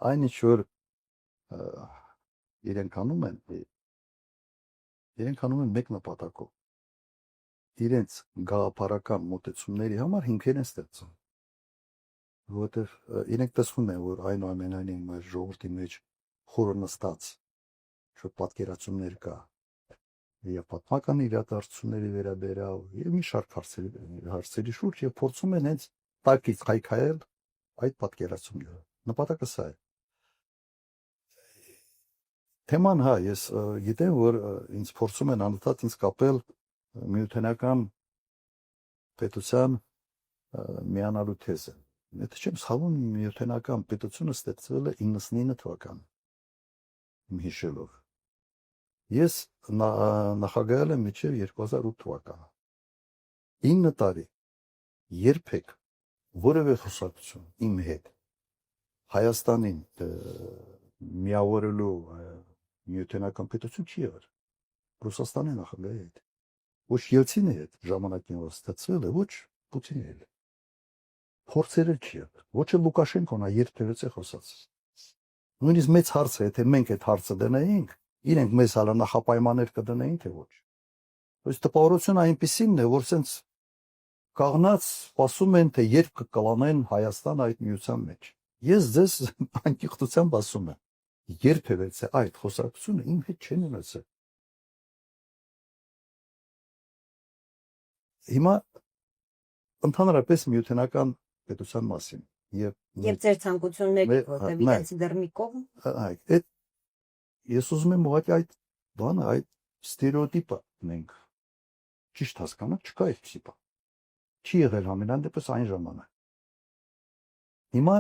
Այն ինչ որ իրենք անում են մեկ նպատակով։ Իրենց գաղափարական մոտեցումների համար հիմքեր են ստեղծում, որովհետև իրենք տեսնում են, որ այնուամենայնիվ մեր ժողովրդի մեջ խորը նստած շատ պատկերացումներ կա եւ պատմական իրադարձությունների վերաբերյալ եւ մի շարք հարցերի շուրջ եւ փորձում են հենց տակից քայքայել այդ պատկերացումները։ Նպատակը սա է։ Թեման հա, ես գիտեմ, որ ինձ փորձում են անընդհատ ինձ կապել միութենական պետության միանալու թեզը։ Եթե չեմ սխալվում, միութենական պետությունը ստեղծվել է 99 թվականին, իմ հիշելով։ Ես նախագահել եմ մինչև 2008 թվականը։ 9 տարի երբեք որևէ խոսակցություն իմ հետ Հայաստանին միավորելու միութենական պետություն չի եղել։ Ռուսաստանի նախագահի հետ։ Ոչ Ելցինի հետ ժամանակին որ ստացվել է, ոչ Պուտինի հետ։ Փորձերը չի եղել։ Ոչ էլ Լուկաշենկոն երբևէ խոսած։ Նույնիսկ մեծ հարց է, եթե մենք այդ հարցը դնեինք, իրենք մեզ հալա նախապայմաններ կդնեին, թե ոչ։ Ըստ տպավորությունը այնպեսին է, որ սենց կաղնած սպասում են, թե երբ կկլանեն Հայաստան այդ միության մեջ։ Ես ձեզ անկեղծությամբ ասում եմ, երբևէ այդ խոսակցությունը իմ հետ չեն ունեցել։ Հիմա ընդհանրապես միութենական պետության մասին եւ ձեր ցանկությունների, որտեղ իրենց դեռ մի կողմ այդ ես ուզում եմ ուղղակի այդ բանը, այդ ստերեոտիպը մենք ճիշտ հասկանանք, չկա այդպիսի բան։ Չի եղել համենայն դեպս այն ժամանակ։ Հիմա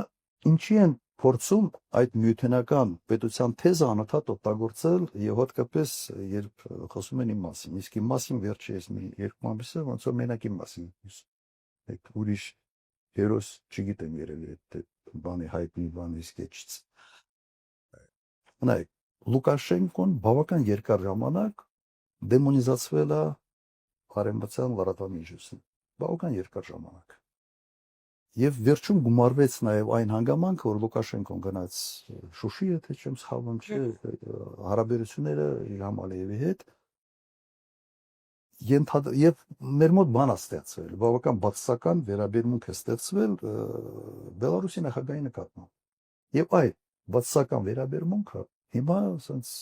ինչի են փորձում այդ միութենական պետության թեզը անընդհատ օգտագործել եւ հատկապես երբ խոսում են իմ մասին, իսկ իմ մասին վերջի ես մի երկու ամիսը ոնց որ մենակ իմ մասին այդ ուրիշ հերոս չգիտեմ երևի այդ բանի հայտնի բանի սկեչից։ Նայեք, Լուկաշենկոն բավական երկար ժամանակ դեմոնիզացվել է արևմտյան լրատվամիջոցին, բավական երկար ժամանակ։ Եվ վերջում գումարվեց նաև այն հանգամանքը, որ Լուկաշենկոն գնաց Շուշի, եթե չեմ սխալվում, հարաբերությունները Իլհամ Ալիևի հետ եւ մեր մոտ բան է ստեղծվել, բավական բացասական վերաբերմունք է ստեղծվել Բելարուսի նախագահի նկատմամբ։ Եվ այդ բացասական վերաբերմունքը հիմա ասենց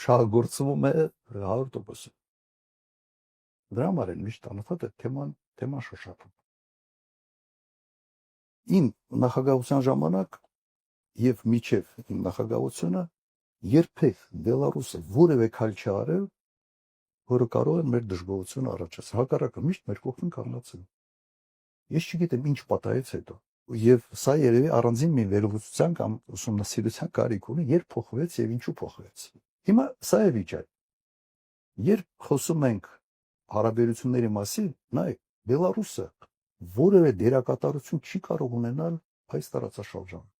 շահագործվում է 100%։ Դրա համար էլ միշտ անընդհատ է թեման շոշափում։ Իմ նախագահության ժամանակ եւ միջև իմ նախագահությունը երբեք Բելարուսը որևէ քայլ չի արել, որը կարող է մեր դժգոհությունը առաջացնել։ Հակառակը միշտ մեր կողքին կանգնած է։ Ես չգիտեմ ինչ պատահեց հետո։ Եվ սա երևի առանձին մի վերլուծության կամ ուսումնասիրության կարիք ունի, երբ փոխվեց եւ ինչու փոխվեց։ Հիմա սա է վիճակը։ Երբ խոսում ենք հարաբերությունների մասին, նայեք, Բելարուսը որևէ դերակատարություն չի կարող ունենալ այս տարածաշրջանում։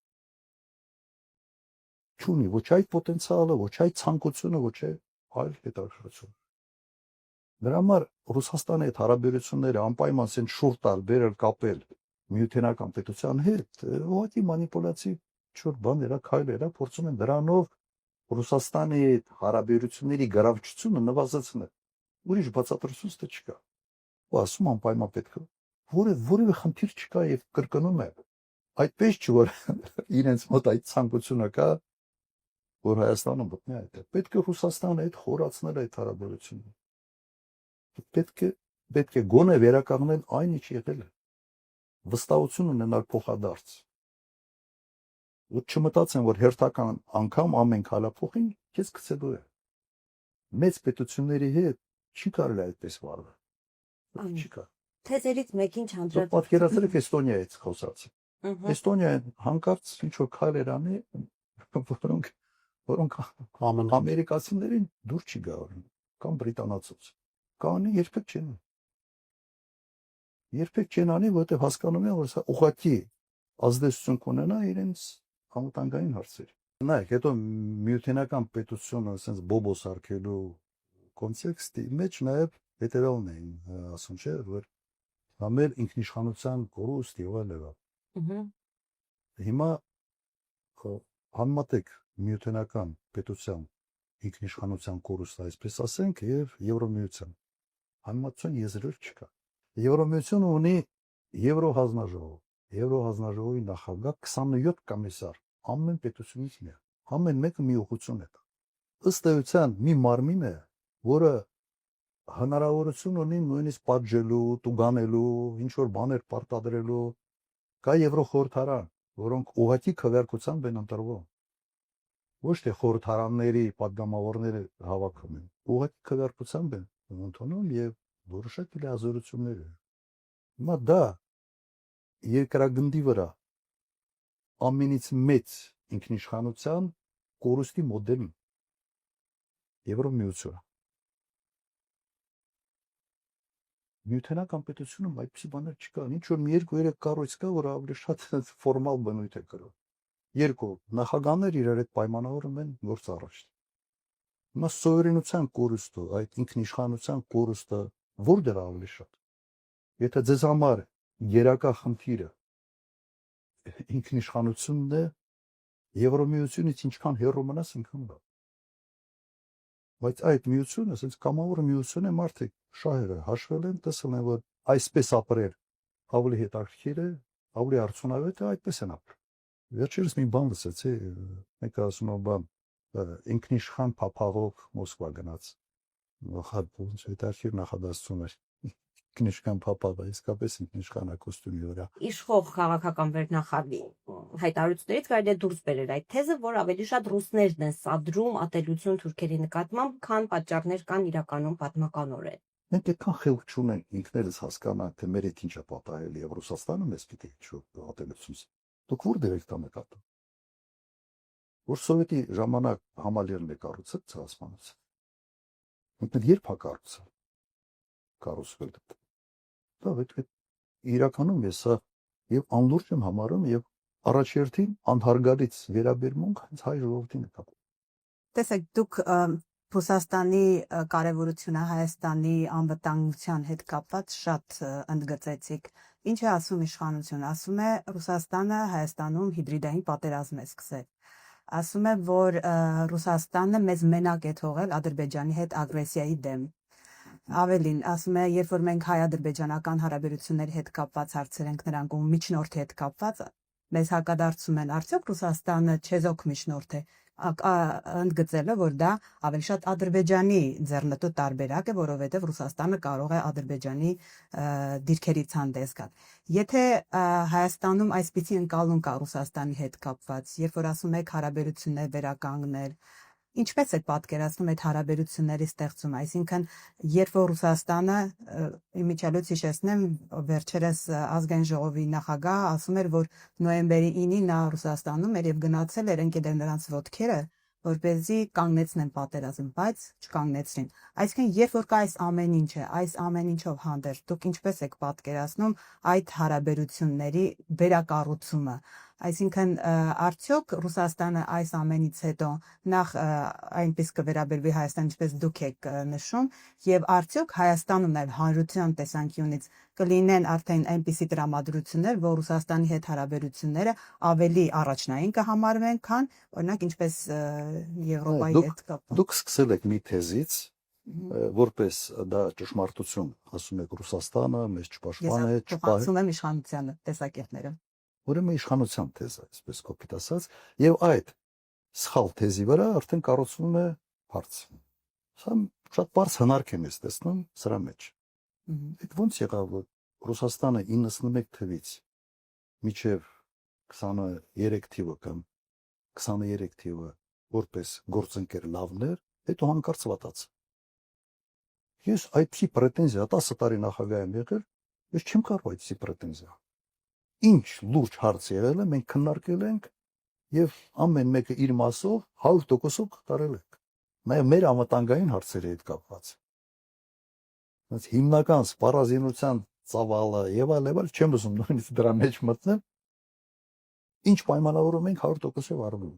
Չունի ոչ այդ պոտենցիալը, ոչ այդ ցանկությունը, ոչ այլ հետաքրքրություն։ Դրա համար Ռուսաստանի հետ հարաբերությունները անպայման են շուռ տալ, բերել, կապել միութենական պետության հետ, ուղղակի մանիպուլյացիվ չոր բաներ, քայլեր, փորձում են դրանով Ռուսաստանի հետ հարաբերությունների գրավչությունը նվազեցնել։ Ուրիշ բացատրություն ստե չկա։ Ու ասում անպայման պետք է որևէ խնդիր չկա եւ կրկնում է։ Այդպես չի որ իրենց մոտ այդ ցանկությունը կա, որ Հայաստանը մտնի այդ։ Պետք է Ռուսաստանը հետ խորացնել այդ հարաբերությունները։ Պետք է գոնե վերականգնել այն ինչ եղել է։ Վստահություն ունենալ փոխադարձ։ Ու չմտածեն, որ հերթական անգամ ամեն քալափոխին քեզ գցելու է։ Մեծ պետությունների հետ չի կարելի այդպես վարվել։ Չկա։ Թեզերից մեկին չանդրադառնալ։ Պատկերացրեք Էստոնիայից խոսած։ Էստոնիան հանկարծ ինչ որ քայլեր անի, որոնք ամերիկացիներին դուր չի գալու կամ բրիտանացուց։ Կանի երբեք չեն անի, որովհետև հասկանում են, որ սա ուղղակի ազդեցություն կունենա իրենց անվտանգային հարցերի։ Նայեք, հետո միութենական պետությունը ասենց բոբոս արկելու կոնտեքստի մեջ նաև հետևյալն է ասում, չէ, որ մեր ինքնիշխանության կորուստ եղել է։ Հիմա Համատեք միութենական պետության ինքնիշխանության կորուստը, այսպես ասենք, եւ Եվրոմիության համացան եզրեր չկա։ Եվրոմիությունը ունի Եվրոհազնաժողով, Եվրոհազնաժողովի նախագահ 27 կոմիսար, ամեն պետությունից մի, ամեն մեկը մի ուղղություն է։ Ըստ էության մի մարմին է, որը հնարավորություն ունի նույնիսկ պատժելու, տուգանելու, ինչ որ բաներ պարտադրելու, կա Եվրոխորհրդարան, որոնք ուղղակի քվեարկությամբ են ընտրվում։ Ոչ թե խորհրդարանների падգամավորները հավաքում են, ուղղակի քվեարկությամբ են ընդունում եւ որոշակի լիազորություններ են։ Հիմա դա երկրագնդի վրա ամենից մեծ ինքնիշխանության կորուստի մոդելն Եվրոմիությունը։ Միութենական պետությունում այդպիսի բաներ չկան, ինչ որ մի երկու-երեք կառույց կա, որ ավելի շատ ֆորմալ բնույթ է կրում։ Երկու նախագահներ իրար հետ պայմանավորում են գործ առաջ։ Հիմա սովերենության կորուստը, այդ ինքնիշխանության կորուստը որտեղ ավելի շատ։ Եթե ձեզ համար երակա խնդիրը ինքնիշխանությունն է, Եվրոմիությունից ինչքան հեռու մնաս, ինքն դա։ Բայց այդ միությունը, ասենց կամավոր միություն է, մարդիկ շահերը հաշվել են, տեսել են, որ այսպես ապրել ավելի հետաքրքիր է, ավելի արդյունավետ է, այդպես են ապրել։ Վերջերս մի բան լսեցի, մեկը ասում է, բան ինքնիշխան փափաղող Մոսկվա գնաց։ Ոնց հետաքրքիր նախադասություն էր։ Ինքնիշխան փափաղը, իսկապես ինքնիշխան կոստյումի վրա։ Իշխող քաղաքական վերնախավի հայտարարություններից կարելի է դուրս բերել այդ թեզը, որ ավելի շատ ռուսներն են սադրում ատելություն թուրքերի նկատմամբ, քան պատճառներ կան իրականում պատմականորեն։ Մենք այդքան խելք չունենք ինքներս հասկանանք, թե մեր հետ ինչ է պատահել եւ Ռուսաստանը մեզ պիտի ինչ-որ ատելություն։ Դուք որտեղ եք դա նկատում։ Որ սովետի ժամանակ համալիրն է կառուցել ցեղասպանից։ Մենք երբ հա կառուցել։ Կառուցվել դա։ Դա այդ իրականում ես սա եւ անլուրջ եմ համարում եւ առաջերտին անհարգալից վերաբերմունք հենց հայ ժողովրդին է կապ։ Տեսեք, դուք Ռուսաստանի կարևորությունը Հայաստանի անվտանգության հետ կապված շատ ընդգծեցիք։ Ինչ է ասում իշխանությունը։ Ասում է Ռուսաստանը Հայաստանում հիբրիդային պատերազմ է սկսել։ Ասում է, որ Ռուսաստանը մեզ մենակ է թողել Ադրբեջանի հետ ագրեսիայի դեմ։ Ավելին, ասում է, երբ որ մենք հայ-ադրբեջանական հարաբերությունների հետ կապված հարցեր ենք նրանք ու միջնորդի հետ կապված, մեզ հակադարձում են, արդյոք Ռուսաստանը չեզոք միջնորդ է, ընդգծելը, որ դա ավելի շատ Ադրբեջանի ձեռնտու տարբերակ է, որովհետև Ռուսաստանը կարող է Ադրբեջանի դիրքերից հանդես գալ։ Եթե Հայաստանում այսպիսի ընկալում կա Ռուսաստանի հետ կապված, երբ որ ասում եք հարաբերություններ վերականգնել, ինչպես եք պատկերացնում այդ հարաբերությունների ստեղծումը, այսինքն երբ որ Ռուսաստանը իմիջիալոց հիշեցնեմ վերջերս ազգային ժողովի նախագահ ասում էր, որ նոյեմբերի 9-ին նա Ռուսաստանում էր եւ գնացել էր ընկել էր նրանց ոտքերը, որպեսզի կանգնեցնեն պատերազմ, բայց չկանգնեցրին։ Այսինքն երբ որ կա այս ամեն ինչը, այս ամեն ինչով հանդերձ, դուք ինչպես եք պատկերացնում այդ հարաբերությունների վերակառուցումը, այսինքն արդյոք Ռուսաստանը այս ամենից հետո նախ այնպես կվերաբերվի Հայաստան, ինչպես դուք եք նշում, եւ արդյոք Հայաստանում նաեւ հանրության տեսանկյունից կլինեն արդեն այնպիսի տրամադրություններ, որ Ռուսաստանի հետ հարաբերությունները ավելի առաջնային կհամարվեն, քան օրինակ ինչպես Եվրոպայի հետ կապված։ Դուք սկսել եք մի թեզից, որպես դա ճշմարտություն, ասում եք Ռուսաստանը մեզ չպաշտպան է, չպահում եմ իշխանությանը տեսակետները։ Ուրեմն իշխանության թեզը, այսպես կոպիտ ասած, եւ այդ սխալ թեզի վրա արդեն կառուցվում է հարց։ Սա շատ բարձ հնարք եմ ես տեսնում սրա մեջ։ Այդ ոնց եղավ, որ Ռուսաստանը 91 թվից մինչև 23 թիվը կամ 23 թիվը որպես գործընկեր լավներ, հետո հանկարծ վատաց։ Ես այդպիսի պրետենզիա 10 տարի նախագահ եմ եղել, ես չեմ կարող այդպիսի պրետենզիա։ Ինչ լուրջ հարց եղել է, մենք քննարկել ենք եւ ամեն մեկը իր մասով 100%-ով կատարել ենք։ Նաեւ մեր անվտանգային հարցերի հետ կապված։ Բայց հիմնական սպառազինության ծավալը եւ այլ չեմ ուզում նույնիսկ դրա մեջ մտնել։ Ինչ պայմանավորում ենք 100%-ով արվում։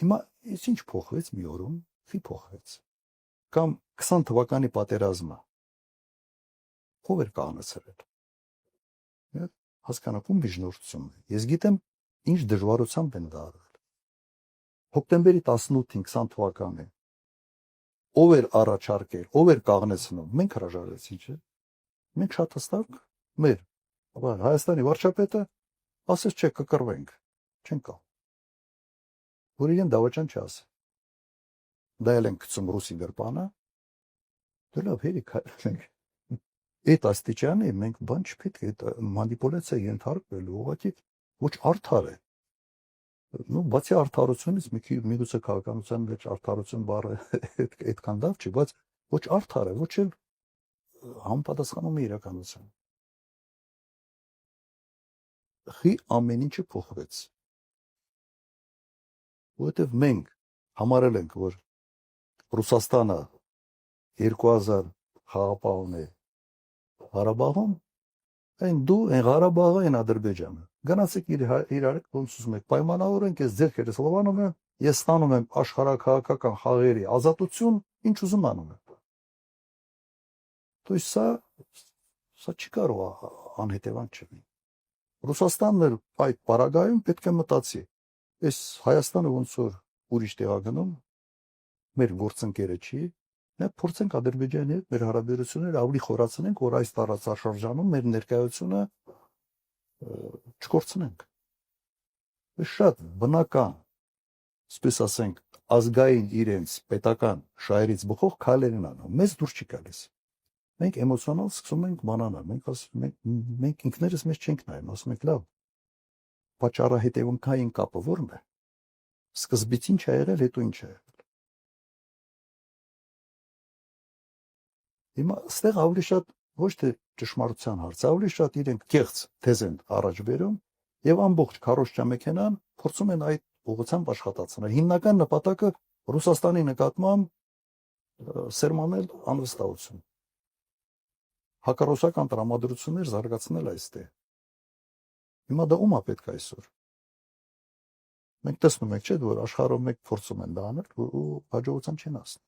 Հիմա ես ինչ փոխվեց մի օրում, ի փոխվեց։ Կամ 20 թվականի պատերազմը ով էր կանացրել։ Հասկանաք ում միջնորդությունն է։ Ես գիտեմ ինչ դժվարությամբ են դա արել։ Հոկտեմբերի 18-ին 20 թվականին ով էր առաջարկել, ով էր կաղնեցնում, մենք հրաժարեցինք, չէ՞։ Մենք շատ հստակ մեր Հայաստանի վարչապետը ասեց չէ կկռվենք, չենք կա։ Որ իրեն դավաճան չասի։ Դա էլ են գցում ռուսի գրպանը, դե լավ հերիք ենք։ Այդ աստիճանի մենք բան չպետք է այդ մանիպուլյացիա ենթարկվելու, ուղղակի ոչ արդար է։ Ну, բացի արդարությունից միգուցե քաղաքականության մեջ արդարություն բառը այդքան լավ չի, բայց ոչ արդար է, ոչ էլ համապատասխանում է իրականության։ Խի ամեն ինչը փոխվեց։ Որովհետև մենք համարել ենք, որ Ռուսաստանը 2000 խաղապահուն է Ղարաբաղում, այն դու, այն Ղարաբաղը, այն Ադրբեջանը։ Գնացեք իրար ոնց ուզում եք պայմանավորենք, ես ձեռքերս լվանում եմ, ես ստանում եմ աշխարհաքաղաքական խաղերի ազատություն, ինչ ուզում անում եմ։ То есть սա չի կարող անհետևանք չլինի։ Ռուսաստանն էլ այդ պարագայում պետք է մտածի։ Այս Հայաստանը ոնց որ ուրիշ տեղ գնում, մեր գործընկերը չի, նա փորձենք Ադրբեջանի հետ մեր հարաբերությունները ավելի խորացնենք, որ այս տարածաշրջանում մեր ներկայությունը չկորցնենք։ Շատ բնական, այսպես ասենք, ազգային իրենց պետական շահերից բխող քայլեր են անում։ Մեզ դուր չի գալիս։ Մենք էմոցիոնալ սկսում ենք բանանալ։ Մենք ինքներս մեզ չենք նայում, ասում ենք լավ։ Պատճառը հետևանքային կապը ո՞րն է։ Սկզբից ինչ ա եղել, հետո ինչ ա եղել։ Հիմա ստեղ ավելի շատ ոչ թե ճշմարտության հարց, ավելի շատ իրենք կեղծ թեզ են առաջ բերում եւ ամբողջ քարոզչա մեքենան փորձում են այդ ուղղությամբ աշխատացնել։ Հիմնական նպատակը Ռուսաստանի նկատմամբ սերմանել անվստահություն։ Հակառուսական տրամադրություններ զարգացնել այստեղ։ Հիմա դա ում է պետք այսօր։ Մենք տեսնում ենք, չէ՞, որ աշխարհում մեկ փորձում են դա անել ու հաջողության չեն հասնում։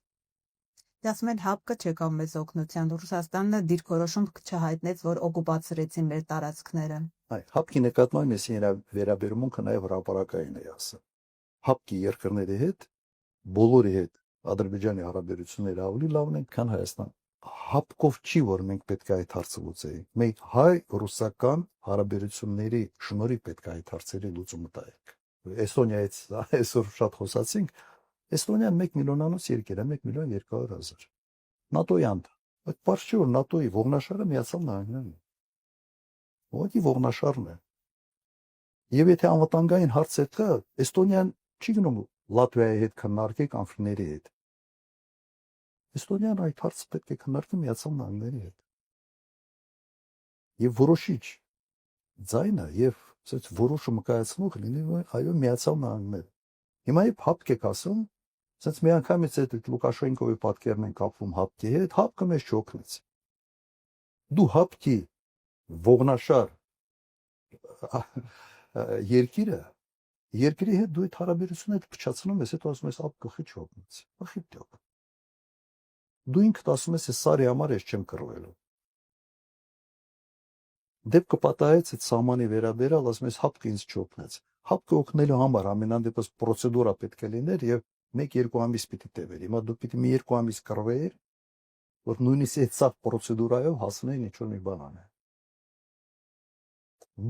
Դասում են հապկը չեկավ մեզ օգնության, Ռուսաստանը դիրքորոշում չհայտնեց, որ օկուպացրեցին մեր տարածքները։ Այ հապկի նկատմամբ ես վերաբերմունքը նաև հրապարակային է ասում։ Հապկի երկրների հետ, բոլորի հետ Ադրբեջանի հարաբերությունները ավելի լավն են, քան Հայաստան։ Հապկով չի, որ մենք պետք է այդ հարցը լուծեինք։ Մենք հայ-ռուսական հարաբերությունների շնորհիվ պետք է այդ հարցերի լուծումը տայենք։ Էստոնիայից այսօր շատ խոսացինք, Էստոնիան 1 միլիոնանոց երկիր է, 1 միլիոն 200,000։ ՆԱՏՕ-ի անդամ։ Այդ բարձ չի, որ ՆԱՏՕ-ի ողնաշարը Միացյալ Նահանգներն է։ Ուղղակի ողնաշարն է։ Եվ եթե անվտանգային հարց է կա, Էստոնիան չի գնում Լատվիայի հետ քննարկի կամ ֆինների հետ։ Էստոնիան այդ հարցը պետք է քննարկի Միացյալ Նահանգների հետ։ Եվ որոշիչ ձայնը եւ ասած որոշումը կայացնող լինի այո Միացյալ Նահանգները։ Հիմա իբ հապկ եք ասում, ասած մի անգամից այդ Լուկաշենկոյի պատկերն են կապվում հապկի հետ, հապկը մեզ չօգնեց։ Դու հապկի ողնաշար երկրի հետ դու այդ հարաբերությունները փչացնում ես, հետո ասում ես հապկը խիչ օգնեց։ Խիչ դեպք։ Դու ինքդ ասում ես սարի համար ես չեմ կռվելու։ Դեպքը պատահեց այդ սահմանի վերաբերալ, ասում ես հապկը ինձ չօգնեց։ Հապկը օգնելու համար ամենանդեպս պրոցեդուրա պետք է լիներ եւ 1-2 ամիս պիտի տևեր։ Հիմա դու պիտի մի 2 ամիս կռվեիր, որ նույնիսկ այդ սա պրոցեդուրայով հասնեին ինչ-որ մի բան անեն։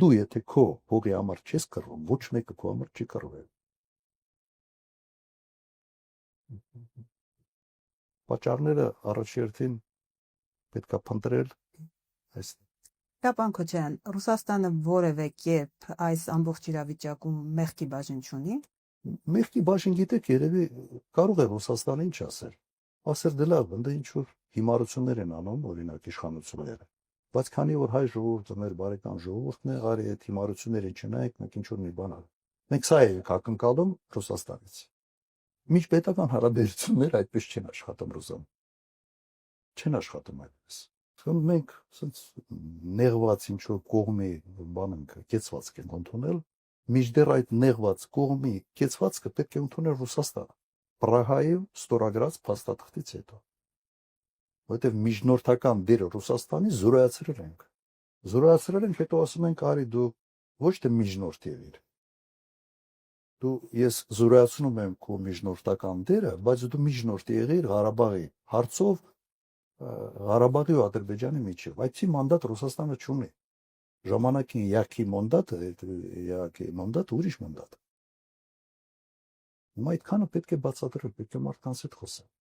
Դու եթե քո հողի համար չես կռվում, ոչ մեկը քո համար չի կռվել։ Պատճառները առաջերտին պետք է փնտրել այս Տապան Քոչարյան, Ռուսաստանը որևէ կերպ այս ամբողջ իրավիճակում մեղքի բաժին չունի։ Մեղքի բաժին գիտեք, երևի կարող է Ռուսաստանը ինչ ասել։ Ասել դե լավ, ընդ ինչ որ հիմարություններ են անում, օրինակ իշխանությունները։ Բայց քանի որ հայ ժողովուրդը մեր բարեկամ ժողովուրդն է, արի այդ հիմարությունները չնայեք, մենք ինչ որ մի բան անենք։ Մենք սա ենք ակնկալում Ռուսաստանից։ Միջպետական հարաբերությունները այդպես չեն աշխատում Ռուսաստանում։ Չեն աշխատում այդպես։ Մենք ասենց նեղված ինչ որ կողմի բան ենք, կեցվածք ենք ընդունել, միջդեռ այդ նեղված կողմի կեցվածքը պետք է ընդունել Ռուսաստանը։ Պրահայի ստորագրած փաստաթղթից հետո։ Որտեւ միջնորդական դերը Ռուսաստանի զորացրել ենք։ Զորացրել ենք, հետո ասում ենք, արի դու ոչ թե միջնորդ եղիր, Դու ես զորացնում եմ քո միջնորդական դերը, բայց դու միջնորդ եղիր Ղարաբաղի հարցով Ղարաբաղի ու Ադրբեջանի միջև։ Այդի մանդատ Ռուսաստանը չունի։ Ժամանակին յակի մանդատ ուրիշ մանդատ։ Հիմա այդքանը պետք է բացատրել, պետք է մարդկանց հետ խոսել։